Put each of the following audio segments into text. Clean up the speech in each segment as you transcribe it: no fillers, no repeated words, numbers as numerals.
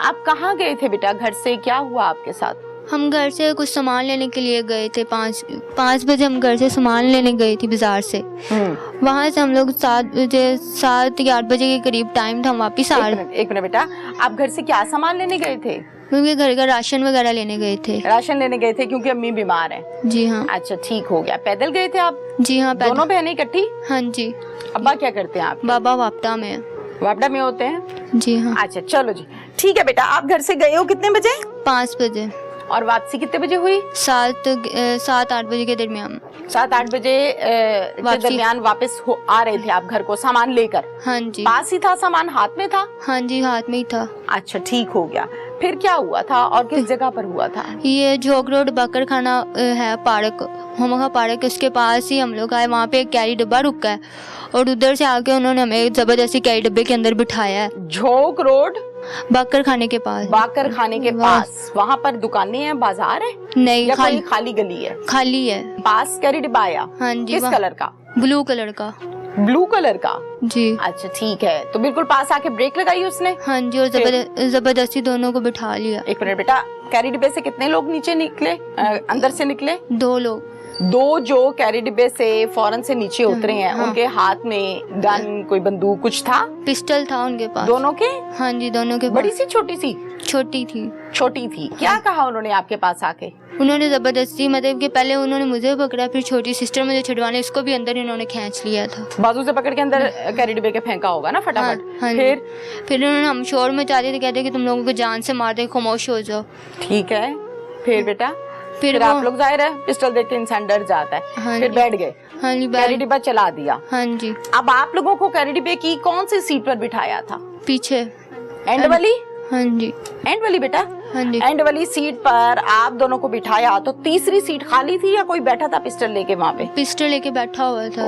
आप कहाँ गए थे बेटा? घर से क्या हुआ आपके साथ? हम घर से कुछ सामान लेने के लिए गए थे। 5 बजे हम घर से सामान लेने गए थे बाजार से। वहाँ से हम लोग 7 या 8 बजे के करीब टाइम था, हम वापिस आ रहे। एक मिनट बेटा, आप घर से क्या सामान लेने गए थे? क्योंकि घर का राशन वगैरह लेने गए थे। राशन लेने गए थे क्योंकि अम्मी बीमार हैं। जी हाँ। अच्छा ठीक हो गया। पैदल गए थे आप? जी हाँ, पैदल। दोनों बहनें इकट्ठी? हाँ जी। अब्बा क्या करते हैं आप? बाबा वापटा में। वापटा में होते हैं? जी हाँ। अच्छा चलो जी, ठीक है बेटा। आप घर से गए हो कितने बजे? 5 बजे। और वापसी कितने बजे हुई? 7-8 बजे के दरमियान। 7-8 बजे के दरमियान वापस आ रहे थे आप घर को सामान लेकर? हाँ जी। पास ही था सामान, हाथ में था? हाँ जी, हाथ में ही था। अच्छा ठीक हो गया। फिर क्या हुआ था और किस जगह पर हुआ था? ये झोक रोड बकर खाना है, पार्क, हमका पार्क, उसके पास ही हम लोग आए। वहाँ पे एक कैरी डब्बा रुका है और उधर से आके उन्होंने हमें जबरदस्ती कैरी डब्बे के अंदर बिठाया है। झोक रोड बाकर खाने के पास? बाकर खाने के पास। वहाँ पर दुकानें हैं, बाजार है? नहीं, खाली गली है? खाली है। पास कैरी डिब्बा आया? हाँ जी। किस कलर का? ब्लू कलर का। ब्लू कलर का? जी। अच्छा ठीक है। तो बिल्कुल पास आके ब्रेक लगाई उसने? हाँ जी, और जबरदस्ती दोनों को बिठा लिया। एक मिनट बेटा, कैरी डिब्बे से कितने लोग नीचे निकले, अंदर से निकले? 2 लोग। 2 जो कैरी डिब्बे से फौरन से नीचे उतरे हैं। हाँ। उनके हाथ में गन, कोई बंदूक कुछ था? पिस्टल था उनके पास। दोनों के? हाँ जी, दोनों के। बड़ी सी छोटी सी? छोटी थी। छोटी थी। क्या कहा उन्होंने आपके पास आके? उन्होंने जबरदस्ती, मतलब कि पहले उन्होंने मुझे पकड़ा, फिर छोटी सिस्टर मुझे छुड़वाने, इसको भी अंदर इन्होंने खींच लिया था। बाजू से पकड़ के अंदर कैरी डिब्बे के फेंका होगा ना फटाफट? हाँ, फिर उन्होंने हम शोर मचा दिए थे, कहते कि तुम लोगों को जान से मार दे, खामोश हो जाओ। ठीक है। फिर बेटा? फिर आप लोग, जाहिर है पिस्टल देख के इंसान डर जाता है। हाँ, फिर बैठ गए? हाँ जी, कैरी डिब्बा चला दिया? हाँ जी। अब आप लोगों को कैरी डिब्बे की कौन सी सीट पर बिठाया था? पीछे। एंड वाली? हाँ जी। एंड वाली बेटा? हाँ जी। एंड वाली सीट पर आप दोनों को बिठाया, तो तीसरी सीट खाली थी या कोई बैठा था पिस्टल लेके वहाँ पे? पिस्टल लेके बैठा हुआ था।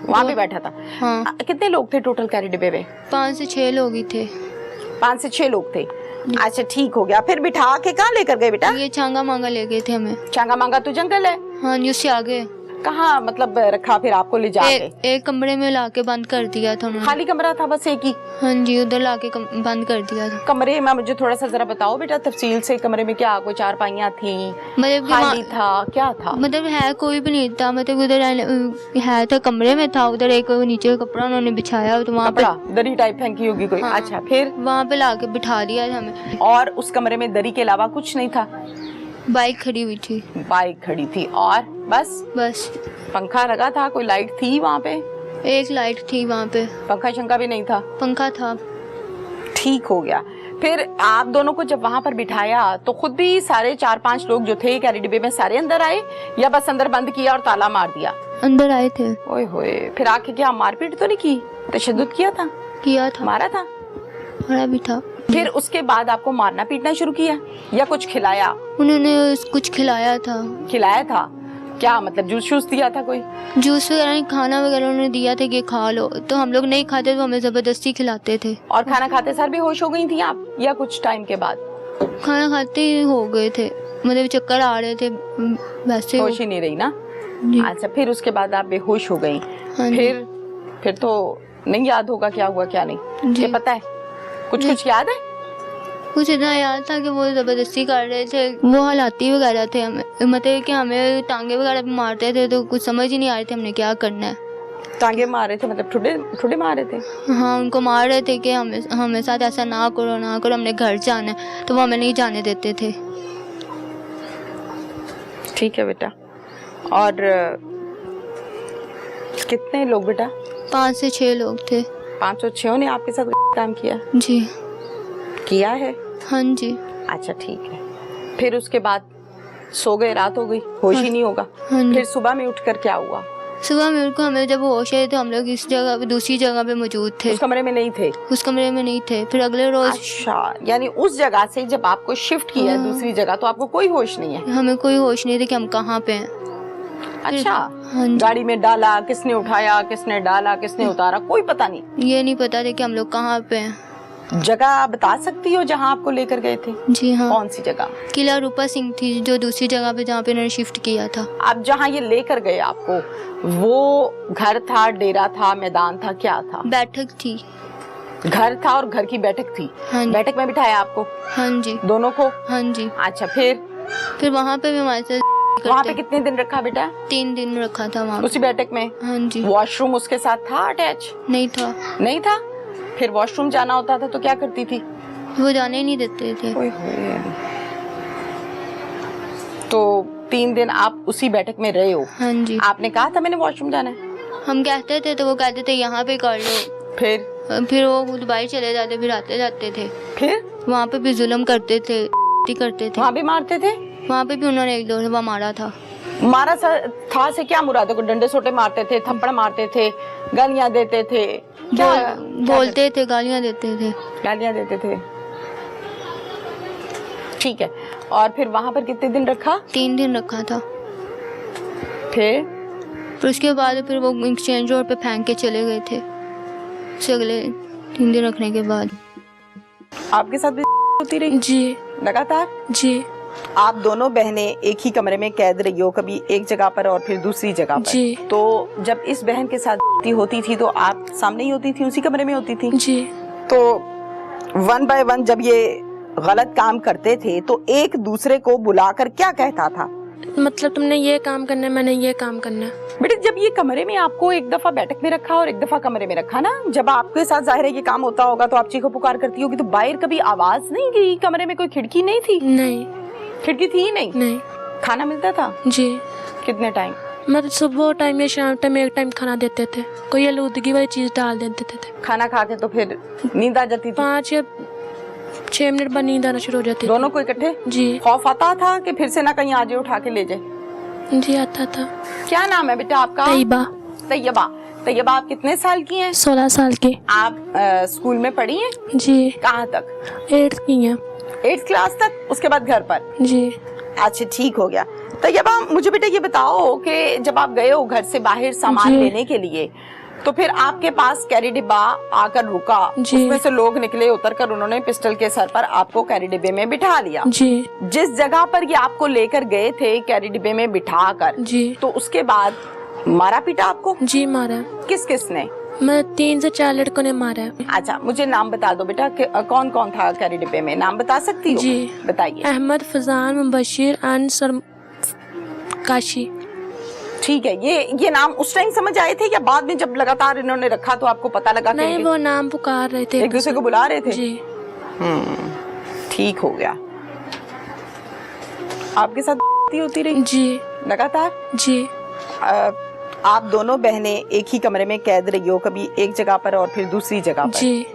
वहाँ पे बैठा था? हाँ। कितने लोग थे टोटल कैरी डिब्बे में? 5 से 6 लोग ही थे। 5 से 6 लोग थे। अच्छा ठीक हो गया। फिर बिठा के कहाँ लेकर गए बेटा? ये चांगा मांगा ले गए थे हमें। चांगा मांगा तो जंगल है? हाँ जी, उससे आगे। कहाँ मतलब रखा फिर आपको ले जाके? एक कमरे में लाके बंद कर दिया था उन्होंने। खाली कमरा था बस एक ही? हाँ जी, उधर लाके बंद कर दिया था। कमरे में मुझे थोड़ा सा जरा बताओ बेटा तफसील से, कमरे में क्या कोई चारपाइयाँ थी, मतलब खाली था, क्या था? मतलब है कोई भी नहीं था, मतलब उधर है था, कमरे में था, उधर एक नीचे कपड़ा उन्होंने बिछाया, तो वहाँ पे दरी टाइप फेंकी होगी कोई। अच्छा, फिर वहाँ पे लाके बिठा दिया था हमें। और उस कमरे में दरी के अलावा कुछ नहीं था? बाइक खड़ी हुई थी। बाइक खड़ी थी और बस पंखा लगा था? कोई लाइट थी वहाँ पे? एक लाइट थी वहाँ पे। पंखा शंखा भी नहीं था? पंखा था। ठीक हो गया। फिर आप दोनों को जब वहाँ पर बिठाया तो खुद भी सारे 4-5 लोग जो थे कैरी डिब्बे में सारे अंदर आए या बस अंदर बंद किया और ताला मार दिया? अंदर आए थे। ओए होए, फिर आके क्या मारपीट तो नहीं की? तशद्दुद किया था? मारा था? मारा भी था। फिर उसके बाद आपको मारना पीटना शुरू किया या कुछ खिलाया? उन्होंने कुछ खिलाया था। खिलाया था? क्या मतलब जूस शूस दिया था कोई? जूस वगैरह नहीं, खाना वगैरह उन्होंने दिया था कि खा लो, तो हम लोग नहीं खाते तो हमें जबरदस्ती खिलाते थे। और खाना खाते सर भी होश हो गई थी आप या कुछ टाइम के बाद? खाना खाते ही हो गए थे, मतलब चक्कर आ रहे थे, वैसे होश ही नहीं रही ना? अच्छा, फिर उसके बाद आप बेहोश हो गई। फिर तो नहीं याद होगा क्या हुआ क्या नहीं? ये पता है कुछ याद है? कुछ इतना याद था कि वो जबरदस्ती कर रहे थे, वो हालाती वगैरह थे, हमें मतलब कि हमें टांगे वगैरह भी मारते थे, तो कुछ समझ ही नहीं आ रही थी हमने क्या करना है। टांगे मार रहे थे मतलब ठुड्डे मार रहे थे? हाँ, उनको मार रहे थे कि हमें साथ ऐसा ना करो, हमने घर जाना है, तो वो हमें नहीं जाने देते थे। ठीक है बेटा। और कितने लोग बेटा? 5 से 6 लोग थे। 5 और 6 ने आपके साथ काम किया? जी। किया है? हाँ जी। अच्छा ठीक है। फिर उसके बाद सो गए, रात हो गई, होश ही नहीं होगा? हाँ। फिर सुबह में उठकर क्या हुआ? सुबह में उठकर हमें जब होश आए तो हम लोग इस जगह पे, दूसरी जगह पे मौजूद थे। उस कमरे में नहीं थे? उस कमरे में नहीं थे। फिर अगले रोज। अच्छा, यानी उस जगह से जब आपको शिफ्ट किया दूसरी जगह तो आपको कोई होश नहीं है? हमें कोई होश नहीं था कि हम कहाँ पे हैं। अच्छा। हाँ, गाड़ी में डाला, किसने उठाया, किसने डाला, किसने उतारा, कोई पता नहीं? ये नहीं पता था कि हम लोग कहाँ पे हैं। जगह आप बता सकती हो जहाँ आपको लेकर गए थे? जी हाँ। कौन सी जगह? किला रूपा सिंह थी, जो दूसरी जगह पे जहाँ पे उन्होंने शिफ्ट किया था। आप जहाँ ये लेकर गए आपको, वो घर था, डेरा था, मैदान था, क्या था? बैठक थी। घर था और घर की बैठक थी। हाँ जी। बैठक में बिठाया आपको? हाँ जी। दोनों को? हाँ जी। अच्छा, फिर वहाँ पे भी हमारे साथ वहाँ पे कितने दिन रखा बेटा? 3 दिन रखा था वहाँ उसी बैठक में? हाँ जी। वॉशरूम उसके साथ था अटैच? नहीं था। नहीं था? फिर वॉशरूम जाना होता था तो क्या करती थी? वो जाने ही नहीं देते थे। तो 3 दिन आप उसी बैठक में रहे हो? हाँ जी। आपने कहा था मैंने वॉशरूम जाना है? हम कहते थे तो वो कहते थे यहाँ पे कर लो। फिर वो दुबई चले जाते, फिर आते जाते थे। फिर वहाँ पे भी जुल्म करते थे, वहाँ भी मारते थे? वहाँ पे भी उन्होंने 1-2 दफा मारा था। मारा था से क्या मुराद है? डंडे सोटे मारते थे, थप्पड़ मारते थे, गालियाँ देते थे? बोलते थे, गालियाँ देते थे। गालियाँ देते थे, ठीक है। और फिर वहाँ पर कितने दिन रखा? 3 दिन रखा था। फिर उसके बाद फिर वो एक्सचेंज रोड पे फेंक के चले गए थे। अगले 3 दिन रखने के बाद आपके साथ भी होती रही? जी। लगातार? जी। आप दोनों बहनें एक ही कमरे में कैद रही हो, कभी एक जगह पर और फिर दूसरी जगह पर? जी। तो जब इस बहन के साथ होती थी तो आप सामने ही होती थी, उसी कमरे में होती थी? जी। तो 1 by 1 जब ये गलत काम करते थे तो एक दूसरे को बुलाकर क्या कहता था? मतलब तुमने ये काम करना है, मैंने ये काम करना है। बेटे, जब ये कमरे में आपको एक दफा बैठक में रखा और एक दफा कमरे में रखा ना, जब आपके साथ जाहिर है ये काम होता होगा तो आप चीखो पुकार करती होगी, तो बाहर कभी आवाज नहीं गई? कमरे में कोई खिड़की नहीं थी? नहीं। खिड़की थी ही नहीं? नहीं। खाना मिलता था? जी। कितने टाइम? मतलब सुबह टाइम या शाम टाइम एक टाइम खाना देते थे, कोई आलूदगी वाली चीज डाल देते थे। खाना खा के तो फिर नींद आ जाती थी? 5 या 6 मिनट बाद नींद आना शुरू हो जाती। दोनों को इकट्ठे? जी। खौफ आता था कि फिर से ना कहीं आज उठा के ले जाए? जी आता था। क्या नाम है बेटा आपका? तैयबा। तैयबा। तैयबा, आप कितने साल की हैं? 16 साल की। आप स्कूल में पढ़ी हैं? जी। कहाँ तक? 8th की हैं। 8th क्लास तक? उसके बाद घर पर? जी। अच्छा, ठीक हो गया। तैयबा, मुझे बेटा ये बताओ कि जब आप गए हो घर से बाहर सामान लेने के लिए, तो फिर आपके पास कैरी डिब्बा आकर रुका, उसमें से लोग निकले, उतरकर उन्होंने पिस्टल के सर पर आपको कैरी डिब्बे में बिठा लिया। जी। जिस जगह पर ये आपको लेकर गए थे कैरी डिब्बे में बिठाकर, जी, तो उसके बाद मारा पीटा आपको? जी मारा। किस किस ने? मैं 3 से 4 लड़कों ने मारा। अच्छा, मुझे नाम बता दो बेटा कि कौन कौन था कैरी डिब्बे में, नाम बता सकती हो? जी बताइए। अहमद, फजान, मुबशिर, अनसर, काशी। ठीक है, ये नाम उस टाइम समझ आए थे या बाद में जब लगातार इन्होंने रखा तो आपको पता लगा? नहीं, वो नाम पुकार रहे थे, एक दूसरे को बुला रहे थे? जी। ठीक हो गया। आपके साथ होती रही? जी। लगातार? जी। आप दोनों बहनें एक ही कमरे में कैद रही हो, कभी एक जगह पर और फिर दूसरी जगह पर? जी।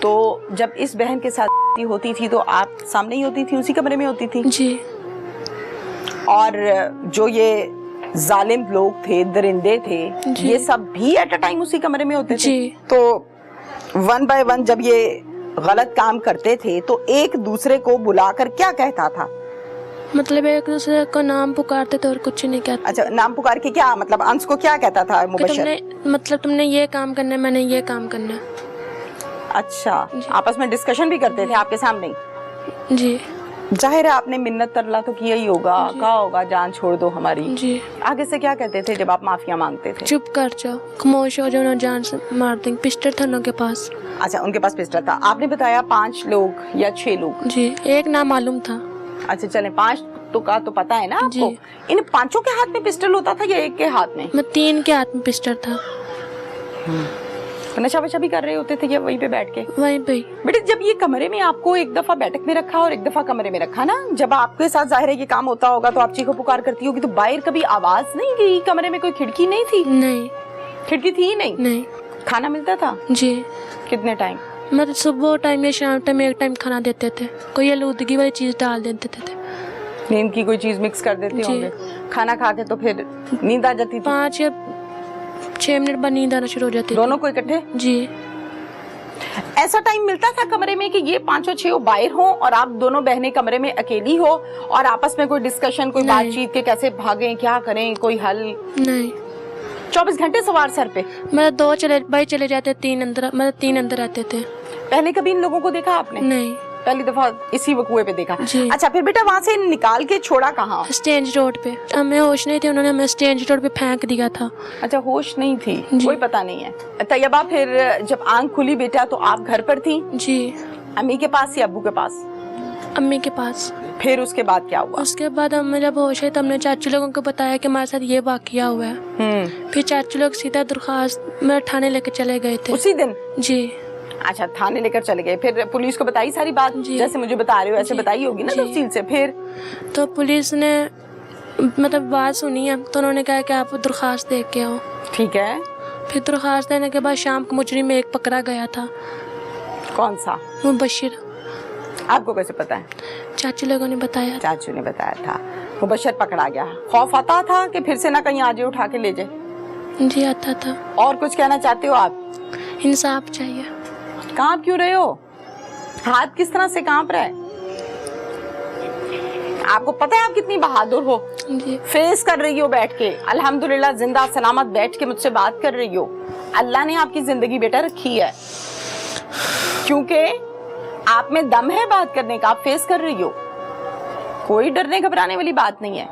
तो जब इस बहन के साथ होती थी तो आप सामने ही होती थी, उसी कमरे में होती थी? जी। और जो ये जालिम लोग थे, दरिंदे थे, ये सब भी एट अ टाइम उसी कमरे में होते थे? जी। तो 1 by 1 जब ये गलत काम करते थे तो एक दूसरे को बुलाकर क्या कहता था? मतलब एक दूसरे को नाम पुकारते थे और कुछ नहीं कहते। अच्छा, नाम पुकार के क्या मतलब? अंश को क्या कहता था मुबशर? तुमने ये काम करना है, मैंने ये काम करना है। अच्छा, आपस में डिस्कशन भी करते थे आपके सामने? जी। जाहिर है आपने मिन्नत तरला तो किया ही होगा, कहा होगा जान छोड़ दो हमारी। जी। आगे से क्या कहते थे जब आप माफिया मांगते थे? चुप कर जाओ, खामोश हो जाओ, ना जान से मार देंगे। पिस्टल था उनके पास। अच्छा, उनके पास पिस्टल था। आपने बताया 5 लोग या 6 लोग? जी, एक नाम मालूम था। अच्छा, चले 5 तो का तो पता है ना आपको? इन 5 के हाथ में पिस्टल होता था या एक के हाथ में? 3 के हाथ में पिस्टल था। नशा वशा भी कर रहे होते थे या वहीं पे बैठ के? वहीं पे। बेटे, जब ये कमरे में आपको एक दफा बैठक में रखा और एक दफा कमरे में रखा ना, जब आपके साथ जाहिर है ये काम होता होगा तो आप चीखो पुकार करती होगी, तो बाहर कभी आवाज नहीं गई? कमरे में कोई खिड़की नहीं थी? नहीं। खिड़की थी ही नहीं? नहीं। खाना मिलता था? जी। कितने टाइम? मतलब सुबह टाइम या शाम टाइम एक टाइम खाना देते थे, कोई आलूदगी वाली चीज डाल देते थे। नींद की कोई चीज मिक्स कर देते होंगे? खाना खा के तो फिर नींद आ जाती थी? 5 या 6 मिनट बाद नींद आना शुरू हो जाती। दोनों को इकट्ठे? जी। ऐसा टाइम मिलता था कमरे में कि ये 5-6 बाहर हो और आप दोनों बहनें कमरे में अकेली हो और आपस में कोई डिस्कशन, कोई बातचीत के कैसे भागें, क्या करें, कोई हल? नहीं। 24 घंटे सवार सर पे? मतलब 2 भाई चले जाते, 3 अंदर, मतलब 3 अंदर आते थे। पहले कभी इन लोगों को देखा आपने? नहीं। पहली दफा इसी कुएं पे देखा। अच्छा, फिर बेटा वहाँ से निकाल के छोड़ा कहाँ? स्टेज रोड पे। हमें होश नहीं थी, उन्होंने हमें स्टेज रोड पे फेंक दिया था। अच्छा, होश नहीं थी, कोई पता नहीं है। तैयबा, फिर जब आंख खुली बेटा तो आप घर पर थी? जी। अम्मी के पास या अब्बू के पास? अम्मी के पास। फिर उसके बाद क्या हुआ? उसके बाद हम जब होश है तो हमने चाचू लोगों को बताया कि हमारे साथ ये वाकया हुआ है। फिर चाचू लोग सीधा दरखास्त में थाने लेकर चले गए थे उसी दिन? जी। अच्छा, थाने लेकर चले गए, फिर पुलिस को बताई सारी बात जैसे मुझे बता रहे हो ऐसे बताई होगी ना तफसील से? फिर तो पुलिस ने मतलब बात सुनी है तो उन्होंने कहा कि आप दरखास्त दे के आओ। ठीक है। फिर दरखास्त देने के बाद शाम को मुजरिम में एक पकड़ा गया था। कौन सा? मुबशिर। आपको कैसे पता है? चाचू लोगों ने बताया। चाचू ने बताया था। मुबशिर पकड़ा गया, खौफ आता था कि फिर से ना कहीं आ जाए उठा के ले जाए? जी आता था। और कुछ कहना चाहते हो आप? इंसाफ चाहिए। कांप क्यों रहे हो? हाथ किस तरह से कांप रहा है? आपको पता है आप कितनी बहादुर हो? जी। फेस कर रही हो बैठ के, अल्हम्दुलिल्लाह जिंदा सलामत बैठ के मुझसे बात कर रही हो। अल्लाह ने आपकी जिंदगी बेटा रखी है क्योंकि आप में दम है बात करने का, आप फेस कर रही हो। कोई डरने घबराने वाली बात नहीं है।